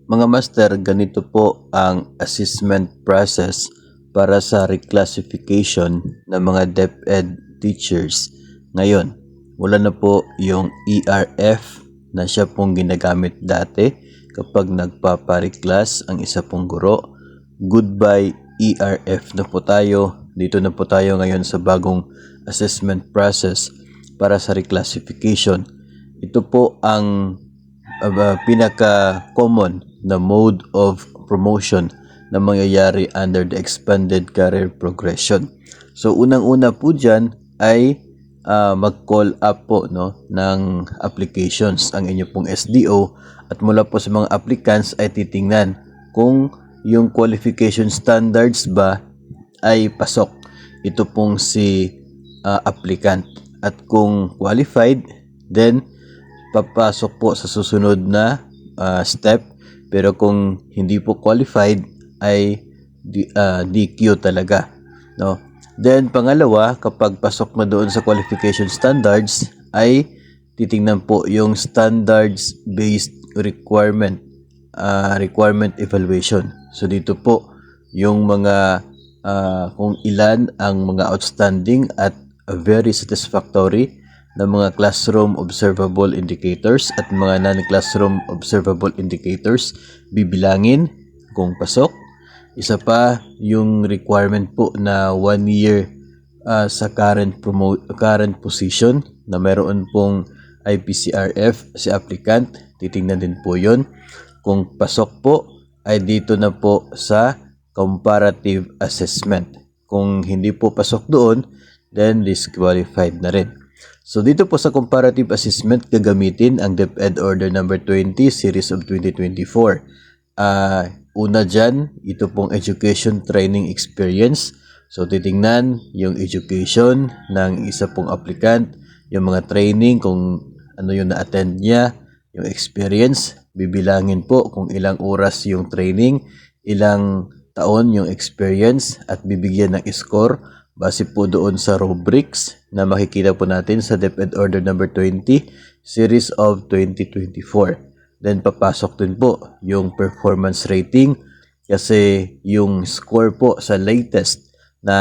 Mga master, ganito po ang assessment process para sa reclassification ng mga DepEd teachers. Ngayon, wala na po yung ERF na siya pong ginagamit dati kapag nagpapa-reclass ang isa pong guro. Goodbye ERF na po tayo. Dito na po tayo ngayon sa bagong assessment process para sa reclassification. Ito po ang pinaka-common na mode of promotion na mangyayari under the expanded career progression. So unang-una po dyan ay mag-call up po ng applications ang inyo pong SDO, at mula po sa mga applicants ay titingnan kung yung qualification standards ba ay pasok ito pong si applicant, at kung qualified, then papasok po sa susunod na step. Pero kung hindi po qualified ay DQ talaga, no? Then pangalawa, kapag pasok na doon sa qualification standards, ay titingnan po yung standards based requirement evaluation. So dito po yung mga kung ilan ang mga outstanding at very satisfactory na mga classroom observable indicators at mga non-classroom observable indicators bibilangin kung pasok. Isa pa yung requirement po na 1 year sa current position na meron pong IPCRF si applicant, titingnan din po yon. Kung pasok po ay dito na po sa comparative assessment. Kung hindi po pasok doon, then disqualified na rin. So dito po sa comparative assessment, gagamitin ang DepEd Order number 20 series of 2024. Una dyan, ito pong education training experience. So titingnan yung education ng isa pong applicant, yung mga training kung ano yung na-attend niya, yung experience, bibilangin po kung ilang oras yung training, ilang taon yung experience, at bibigyan ng score base po doon sa rubrics na makikita po natin sa DepEd Order number 20 series of 2024. Then papasok din po yung performance rating, kasi yung score po sa latest na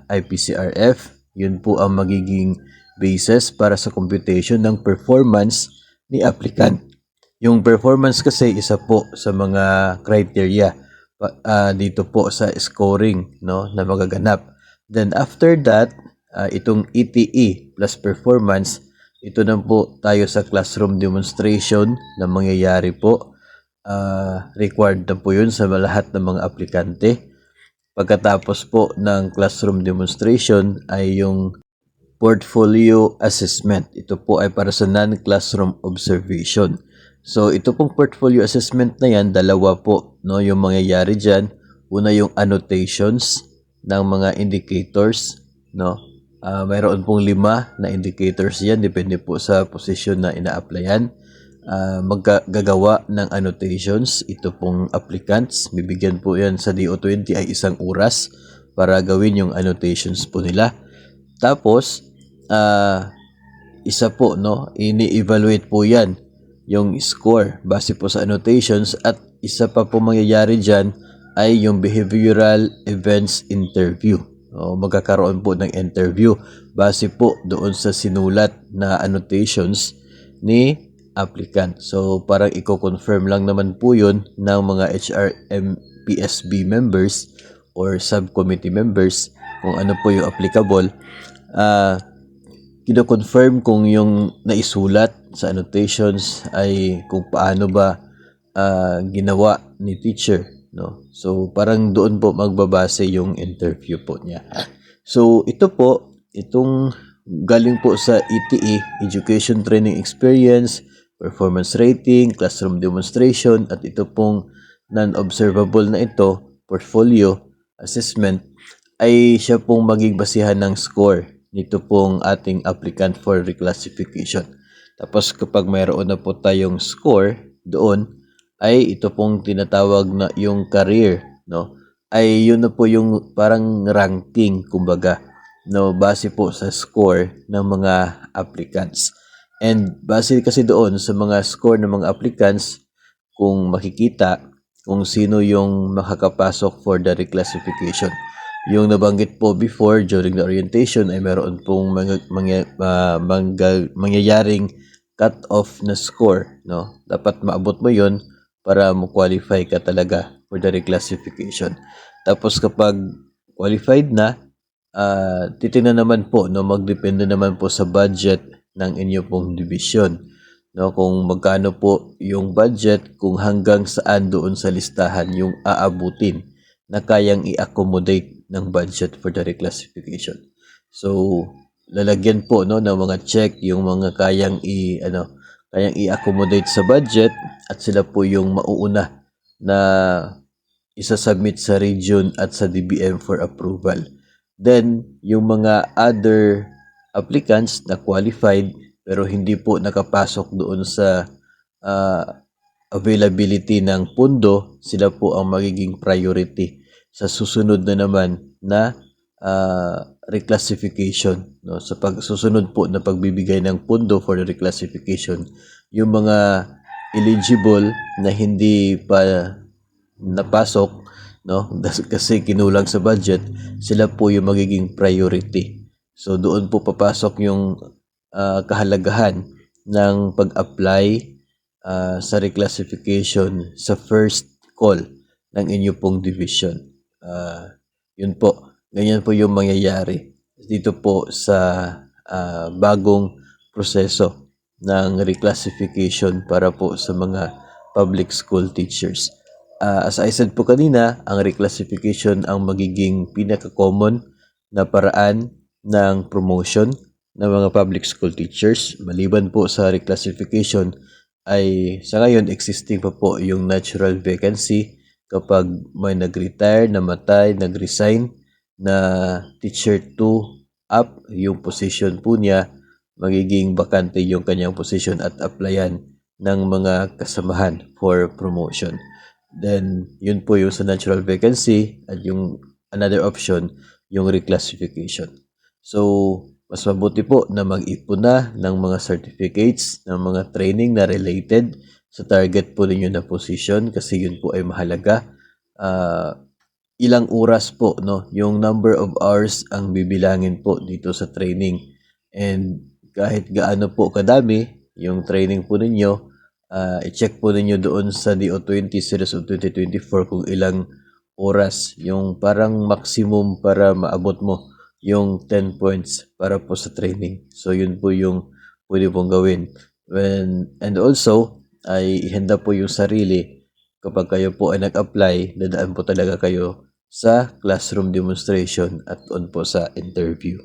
IPCRF, yun po ang magiging basis para sa computation ng performance ni applicant. Yung performance kasi isa po sa mga criteria dito po sa scoring na magaganap. Then after that, itong ETE plus performance, ito na po tayo sa classroom demonstration na mangyayari po. Required na po yun sa lahat ng mga aplikante. Pagkatapos po ng classroom demonstration ay yung portfolio assessment. Ito po ay para sa non-classroom observation. So ito pong portfolio assessment na yan, dalawa po yung mangyayari dyan. Una yung annotations ng mga indicators, mayroon pong 5 na indicators yan, depende po sa position na ina-applyan. Maggagawa ng annotations ito pong applicants, bibigyan po yan sa DO20 ay 1 oras para gawin yung annotations po nila. Tapos isa po ini-evaluate po yan yung score base po sa annotations, at isa pa po mangyayari dyan ay yung behavioral events interview. Magkakaroon po ng interview base po doon sa sinulat na annotations ni applicant. So parang i-confirm lang naman po yun ng mga HRMPSB members or subcommittee members kung ano po yung applicable. Kino-confirm kung yung naisulat sa annotations ay kung paano ba ginawa ni teacher. So parang doon po magbabase yung interview po niya. So ito po, itong galing po sa ETE, Education Training Experience, Performance Rating, Classroom Demonstration, at ito pong non-observable na ito, Portfolio Assessment, ay siya pong maging basihan ng score nito pong ating applicant for reclassification. Tapos kapag mayroon na po tayong score doon, ay ito pong tinatawag na yung career, ay yun na po yung parang ranking, kumbaga, base po sa score ng mga applicants. And base kasi doon sa mga score ng mga applicants, kung makikita kung sino yung makakapasok for the reclassification. Yung nabanggit po before during the orientation ay meron pong mangyayaring cut-off na score, no? Dapat maabot mo yon para mo-qualify ka talaga for the reclassification. Tapos kapag qualified na, titingnan naman po, no, magdepende naman po sa budget ng inyo pong division, no, kung magkano po yung budget, kung hanggang saan doon sa listahan yung aabutin na kayang i-accommodate ng budget for the reclassification. So lalagyan po, no, ng mga check yung mga kayang i-accommodate sa budget, at sila po yung mauuna na isa-submit sa region at sa DBM for approval. Then, yung mga other applicants na qualified pero hindi po nakapasok doon sa availability ng pundo, sila po ang magiging priority sa susunod na naman na reclassification, no? Sa pagsusunod po na pagbibigay ng pundo for the reclassification, yung mga eligible na hindi pa napasok, no, kasi kinulang sa budget, sila po yung magiging priority. So doon po papasok yung kahalagahan ng pag-apply sa reclassification sa first call ng inyo pong division. Yun po, ganyan po yung mangyayari dito po sa bagong proseso ng reclassification para po sa mga public school teachers. As I said po kanina, ang reclassification ang magiging pinaka-common na paraan ng promotion ng mga public school teachers. Maliban po sa reclassification, ay sa ngayon existing pa po yung natural vacancy kapag may nag-retire, namatay, nag-resign na teacher 2 up yung position po niya, magiging bakante yung kanyang position at applyan ng mga kasamahan for promotion. Then, yun po yung sa natural vacancy, at yung another option, yung reclassification. So, mas mabuti po na mag-ipon na ng mga certificates, ng mga training na related sa target po ninyo na position, kasi yun po ay mahalaga. Ilang oras po, no, yung number of hours ang bibilangin po dito sa training. And kahit gaano po kadami yung training po ninyo, i-check po ninyo doon sa DO20 Series of 2024 kung ilang oras yung parang maximum para maabot mo yung 10 points para po sa training. So yun po yung pwede pong gawin. And also, ay ihanda po yung sarili kapag kayo po ay nag-apply, dadaan po talaga kayo sa classroom demonstration at on po sa interview.